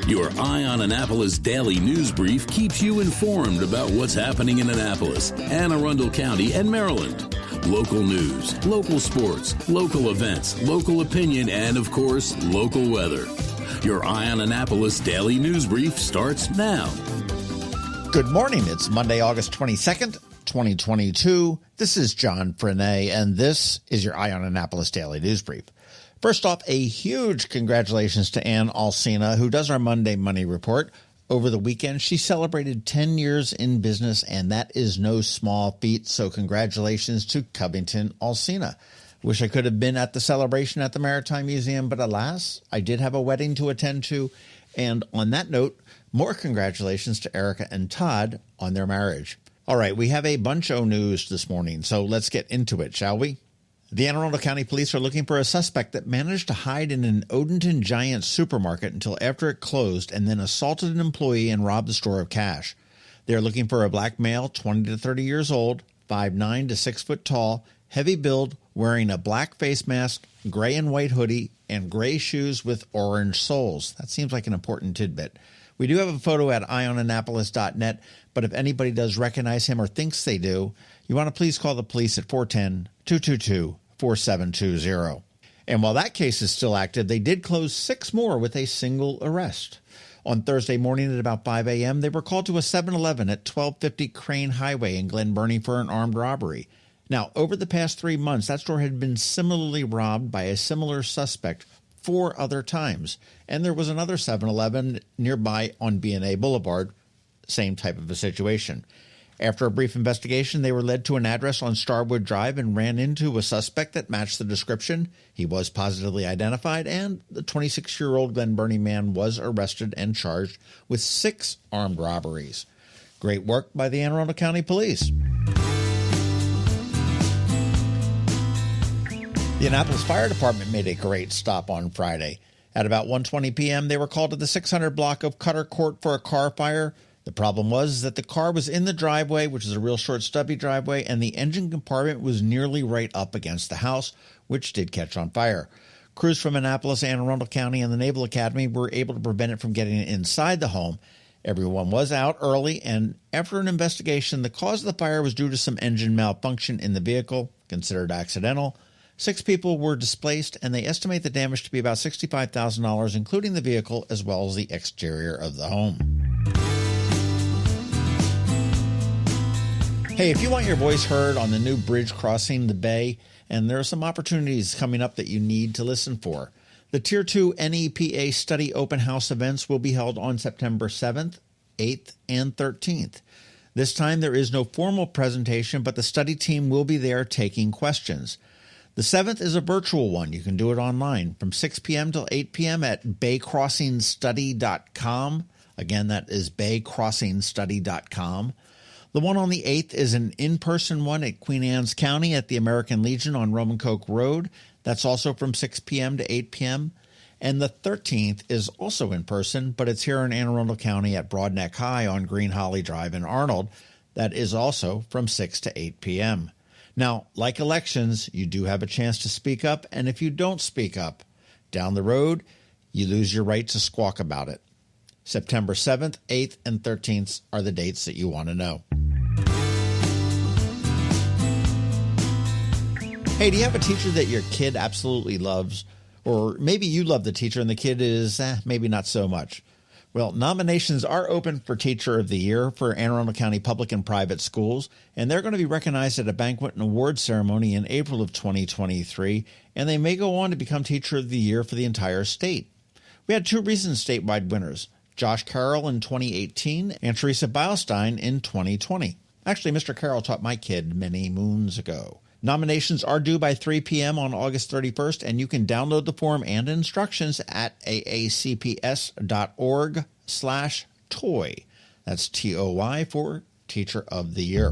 Your Eye on Annapolis daily news brief keeps you informed about what's happening in Annapolis and Arundel County and Maryland. Local news, local sports, local events, local opinion, and, of course, local weather. Your Eye on Annapolis daily news brief starts now. Good morning. It's Monday, August 22nd, 2022. This is John Frenaye, and this is your Eye on Annapolis daily news brief. First off, a huge congratulations to Ann Alsina, who does our Monday Money Report. Over the weekend, she celebrated 10 years in business, and that is no small feat, so congratulations to Covington Alsina. Wish I could have been at the celebration at the Maritime Museum, but alas, I did have a wedding to attend to. And on that note, more congratulations to Erica and Todd on their marriage. All right, we have a bunch of news this morning, so let's get into it, shall we? The Arundel County Police are looking for a suspect that managed to hide in an Odenton Giant supermarket until after it closed and then assaulted an employee and robbed the store of cash. They are looking for a black male, 20 to 30 years old, 5'9" to 6 foot tall, heavy build, wearing a black face mask, gray and white hoodie, and gray shoes with orange soles. That seems like an important tidbit. We do have a photo at eyeonannapolis.net, but if anybody does recognize him or thinks they do, you want to please call the police at 410-222-4720. And while that case is still active, they did close 6 more with a single arrest. On Thursday morning at about 5 a.m., they were called to a 7-Eleven at 1250 Crane Highway in Glen Burnie for an armed robbery. Now, over the past 3 months, that store had been similarly robbed by a similar suspect 4 other times. And there was another 7-Eleven nearby on B&A Boulevard, same type of a situation. After a brief investigation, they were led to an address on Starwood Drive and ran into a suspect that matched the description. He was positively identified, and the 26-year-old Glen Burnie man was arrested and charged with 6 armed robberies. Great work by the Anne Arundel County Police. The Annapolis Fire Department made a great stop on Friday. At about 1:20 p.m., they were called to the 600 block of Cutter Court for a car fire. The problem was that the car was in the driveway, which is a real short, stubby driveway, and the engine compartment was nearly right up against the house, which did catch on fire. Crews from Annapolis, Anne Arundel County, and the Naval Academy were able to prevent it from getting inside the home. Everyone was out early, and after an investigation, the cause of the fire was due to some engine malfunction in the vehicle, considered accidental. 6 people were displaced, and they estimate the damage to be about $65,000, including the vehicle as well as the exterior of the home. Hey, if you want your voice heard on the new bridge crossing the bay, and there are some opportunities coming up that you need to listen for, the Tier 2 NEPA Study Open House events will be held on September 7th, 8th, and 13th. This time there is no formal presentation, but the study team will be there taking questions. The 7th is a virtual one. You can do it online from 6 p.m. till 8 p.m. at baycrossingstudy.com. Again, that is baycrossingstudy.com. The one on the 8th is an in-person one at Queen Anne's County at the American Legion on Roman Coke Road. That's also from 6 p.m. to 8 p.m. And the 13th is also in person, but it's here in Anne Arundel County at Broadneck High on Green Holly Drive in Arnold. That is also from 6 to 8 p.m. Now, like elections, you do have a chance to speak up, and if you don't speak up, down the road, you lose your right to squawk about it. September 7th, 8th, and 13th are the dates that you want to know. Hey, do you have a teacher that your kid absolutely loves? Or maybe you love the teacher and the kid is maybe not so much. Well, nominations are open for Teacher of the Year for Anne Arundel County public and private schools, and they're going to be recognized at a banquet and award ceremony in April of 2023, and they may go on to become Teacher of the Year for the entire state. We had 2 recent statewide winners, Josh Carroll in 2018 and Teresa Beilstein in 2020. Actually, Mr. Carroll taught my kid many moons ago. Nominations are due by 3 p.m. on August 31st, and you can download the form and instructions at aacps.org/toy. That's TOY for Teacher of the Year.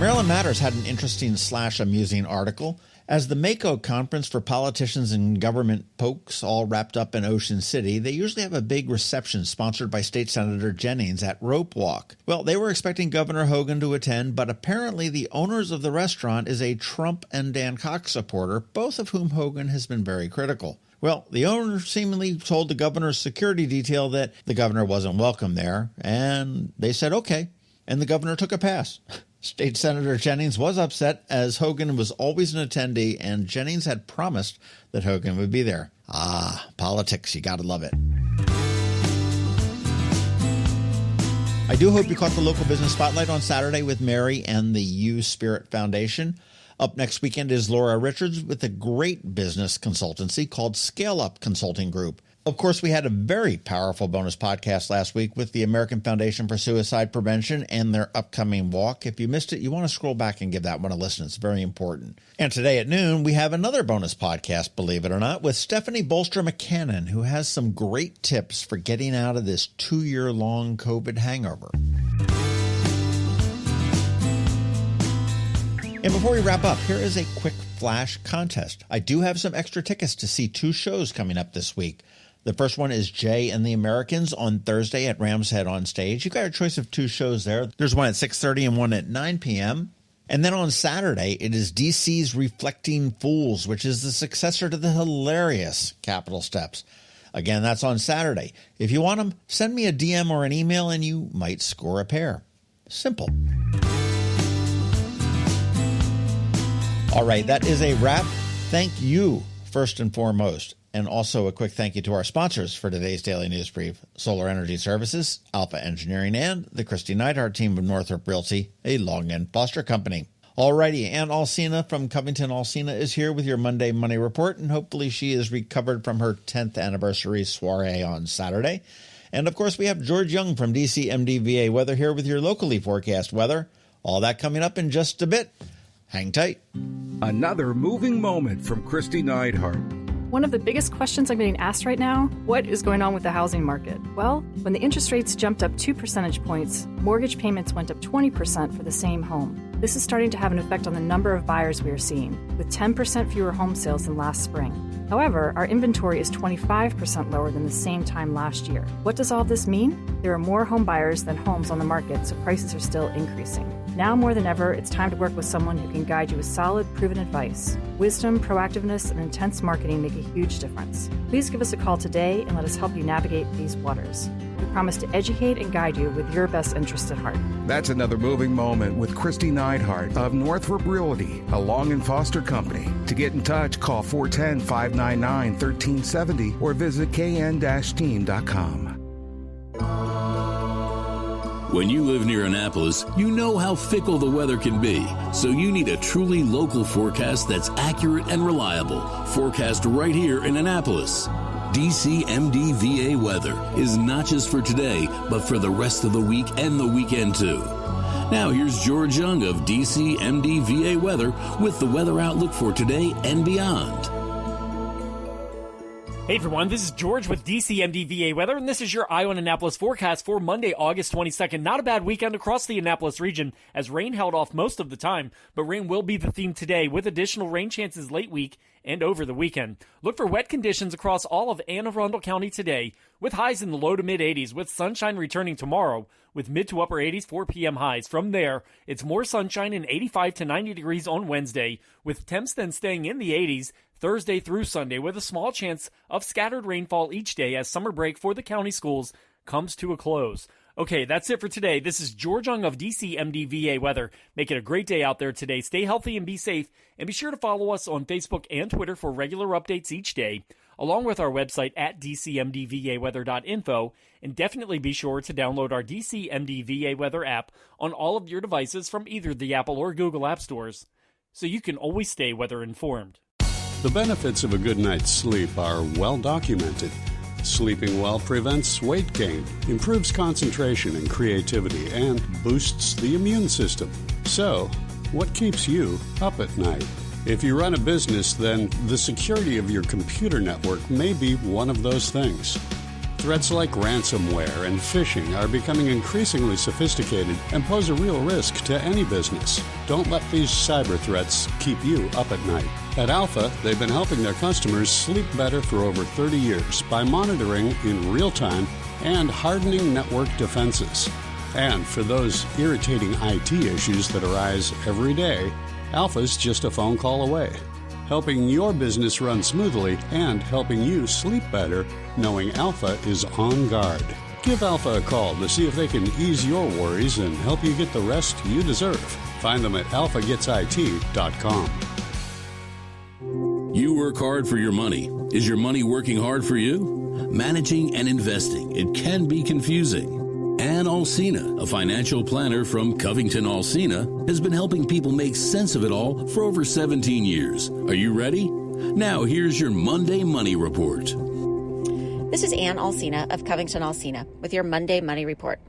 Maryland Matters had an interesting / amusing article. As the Mako conference for politicians and government folks all wrapped up in Ocean City, they usually have a big reception sponsored by State Senator Jennings at Rope Walk. Well, they were expecting Governor Hogan to attend, but apparently the owners of the restaurant is a Trump and Dan Cox supporter, both of whom Hogan has been very critical. Well, the owner seemingly told the governor's security detail that the governor wasn't welcome there, and they said okay, and the governor took a pass. State Senator Jennings was upset as Hogan was always an attendee and Jennings had promised that Hogan would be there. Ah, politics, you gotta love it. I do hope you caught the local business spotlight on Saturday with Mary and the U Spirit Foundation. Up next weekend is Laura Richards with a great business consultancy called Scale Up Consulting Group. Of course, we had a very powerful bonus podcast last week with the American Foundation for Suicide Prevention and their upcoming walk. If you missed it, you want to scroll back and give that one a listen. It's very important. And today at noon, we have another bonus podcast, believe it or not, with Stephanie Bolster-McCannon, who has some great tips for getting out of this 2-year-long COVID hangover. And before we wrap up, here is a quick flash contest. I do have some extra tickets to see 2 shows coming up this week. The first one is Jay and the Americans on Thursday at Ram's Head on Stage. You got a choice of 2 shows there. There's one at 6:30 and one at 9 p.m. And then on Saturday, it is DC's Reflecting Fools, which is the successor to the hilarious Capitol Steps. Again, that's on Saturday. If you want them, send me a DM or an email and you might score a pair. Simple. All right, that is a wrap. Thank you, first and foremost. And also a quick thank you to our sponsors for today's Daily News Brief, Solar Energy Services, Alpha Engineering, and the Kristi Neidhardt Team of Northrop Realty, a Long and Foster company. Alrighty, Ann Alsina from Covington Alsina is here with your Monday Money Report, and hopefully she is recovered from her 10th anniversary soiree on Saturday. And of course, we have George Young from DC MDVA Weather here with your locally forecast weather. All that coming up in just a bit. Hang tight. Another moving moment from Kristi Neidhardt. One of the biggest questions I'm getting asked right now, what is going on with the housing market? Well, when the interest rates jumped up 2 percentage points, mortgage payments went up 20% for the same home. This is starting to have an effect on the number of buyers we are seeing, with 10% fewer home sales than last spring. However, our inventory is 25% lower than the same time last year. What does all this mean? There are more home buyers than homes on the market, so prices are still increasing. Now more than ever, it's time to work with someone who can guide you with solid, proven advice. Wisdom, proactiveness, and intense marketing make a huge difference. Please give us a call today and let us help you navigate these waters. We promise to educate and guide you with your best interest at heart. That's another moving moment with Kristi Neidhardt of Northrop Realty, a Long and Foster company. To get in touch, call 410-599-1370 or visit kn-team.com. When you live near Annapolis, you know how fickle the weather can be. So you need a truly local forecast that's accurate and reliable. Forecast right here in Annapolis. DCMDVA Weather is not just for today, but for the rest of the week and the weekend too. Now here's George Young of DCMDVA Weather with the weather outlook for today and beyond. Hey everyone, this is George with DCMDVA Weather, and this is your Eye on Annapolis forecast for Monday, August 22nd. Not a bad weekend across the Annapolis region, as rain held off most of the time, but rain will be the theme today, with additional rain chances late week and over the weekend. Look for wet conditions across all of Arundel County today, with highs in the low to mid 80s, with sunshine returning tomorrow, with mid to upper 80s 4 p.m. highs. From there, it's more sunshine and 85 to 90 degrees on Wednesday, with temps then staying in the 80s Thursday through Sunday, with a small chance of scattered rainfall each day as summer break for the county schools comes to a close. Okay, that's it for today. This is George Young of DCMDVA Weather. Make it a great day out there today. Stay healthy and be safe, and be sure to follow us on Facebook and Twitter for regular updates each day, along with our website at dcmdvaweather.info, and definitely be sure to download our DCMDVA Weather app on all of your devices from either the Apple or Google app stores, so you can always stay weather informed. The benefits of a good night's sleep are well documented. Sleeping well prevents weight gain, improves concentration and creativity, and boosts the immune system. So, what keeps you up at night? If you run a business, then the security of your computer network may be one of those things. Threats like ransomware and phishing are becoming increasingly sophisticated and pose a real risk to any business. Don't let these cyber threats keep you up at night. At Alpha, they've been helping their customers sleep better for over 30 years by monitoring in real time and hardening network defenses. And for those irritating IT issues that arise every day, Alpha's just a phone call away, helping your business run smoothly and helping you sleep better knowing Alpha is on guard. Give Alpha a call to see if they can ease your worries and help you get the rest you deserve. Find them at alphagetsit.com. You work hard for your money. Is your money working hard for you? Managing and investing, it can be confusing. Ann Alsina, a financial planner from Covington Alsina, has been helping people make sense of it all for over 17 years. Are you ready? Now here's your Monday Money Report. This is Ann Alsina of Covington Alsina with your Monday Money Report.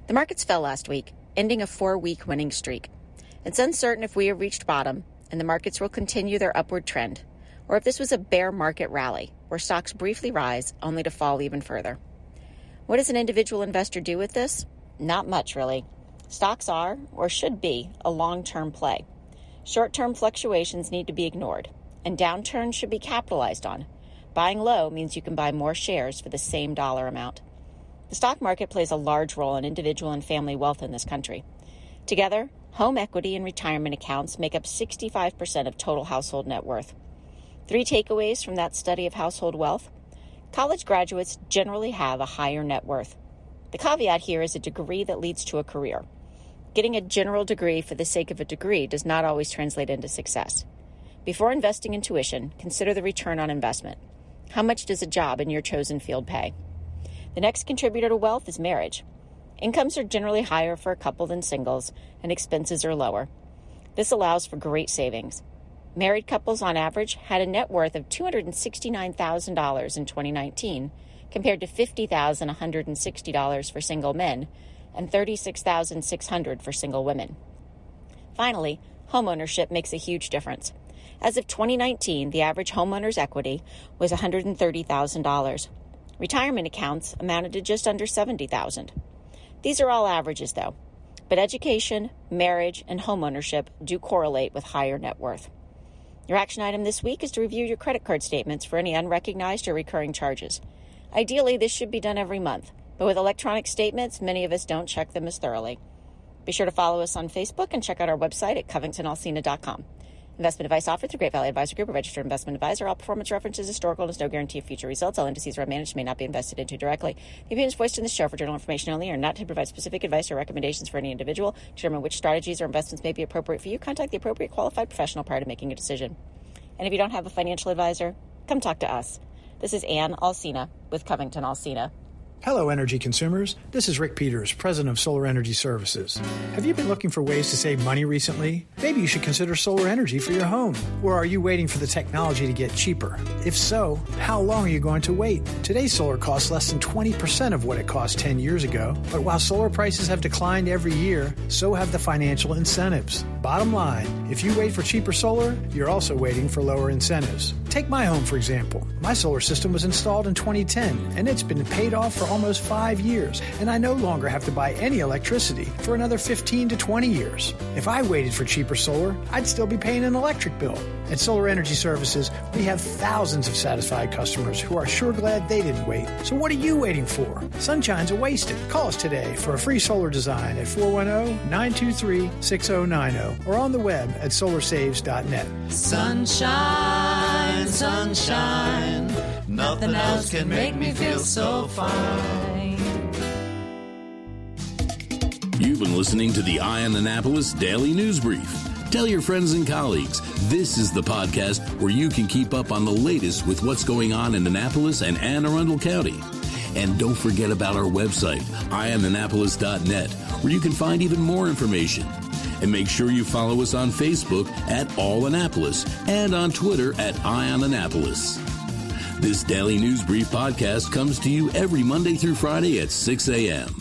The markets fell last week, ending a 4-week winning streak. It's uncertain if we have reached bottom and the markets will continue their upward trend, or if this was a bear market rally where stocks briefly rise only to fall even further. What does an individual investor do with this? Not much, really. Stocks are, or should be, a long-term play. Short-term fluctuations need to be ignored, and downturns should be capitalized on. Buying low means you can buy more shares for the same dollar amount. The stock market plays a large role in individual and family wealth in this country. Together, home equity and retirement accounts make up 65% of total household net worth. 3 takeaways from that study of household wealth. College graduates generally have a higher net worth. The caveat here is a degree that leads to a career. Getting a general degree for the sake of a degree does not always translate into success. Before investing in tuition, consider the return on investment. How much does a job in your chosen field pay? The next contributor to wealth is marriage. Incomes are generally higher for a couple than singles, and expenses are lower. This allows for great savings. Married couples, on average, had a net worth of $269,000 in 2019, compared to $50,160 for single men and $36,600 for single women. Finally, homeownership makes a huge difference. As of 2019, the average homeowner's equity was $130,000. Retirement accounts amounted to just under $70,000. These are all averages, though, but education, marriage, and homeownership do correlate with higher net worth. Your action item this week is to review your credit card statements for any unrecognized or recurring charges. Ideally, this should be done every month, but with electronic statements, many of us don't check them as thoroughly. Be sure to follow us on Facebook and check out our website at covingtonalsina.com. Investment advice offered through Great Valley Advisor Group, a registered investment advisor. All performance references historical and is no guarantee of future results. All indices are managed may not be invested into directly. The opinions voiced in this show for general information only are not to provide specific advice or recommendations for any individual. To determine which strategies or investments may be appropriate for you, contact the appropriate qualified professional prior to making a decision. And if you don't have a financial advisor, come talk to us. This is Ann Alsina with Covington Alsina. Hello, energy consumers. This is Rick Peters, president of Solar Energy Services. Have you been looking for ways to save money recently? Maybe you should consider solar energy for your home. Or are you waiting for the technology to get cheaper? If so, how long are you going to wait? Today's solar costs less than 20% of what it cost 10 years ago. But while solar prices have declined every year, so have the financial incentives. Bottom line, if you wait for cheaper solar, you're also waiting for lower incentives. Take my home, for example. My solar system was installed in 2010, and it's been paid off for almost 5 years, and I no longer have to buy any electricity for another 15 to 20 years. If I waited for cheaper solar, I'd still be paying an electric bill. At Solar Energy Services, we have thousands of satisfied customers who are sure glad they didn't wait. So what are you waiting for? Sunshine's a wasted. Call us today for a free solar design at 410-923-6090 or on the web at solarsaves.net. Sunshine, sunshine, nothing else can make me feel so fine. You've been listening to the Eye on Annapolis Daily News Brief. Tell your friends and colleagues, this is the podcast where you can keep up on the latest with what's going on in Annapolis and Arundel County. And don't forget about our website, eyeonannapolis.net, where you can find even more information. And make sure you follow us on Facebook at All Annapolis and on Twitter at Eye on Annapolis. This Daily News Brief podcast comes to you every Monday through Friday at 6 a.m.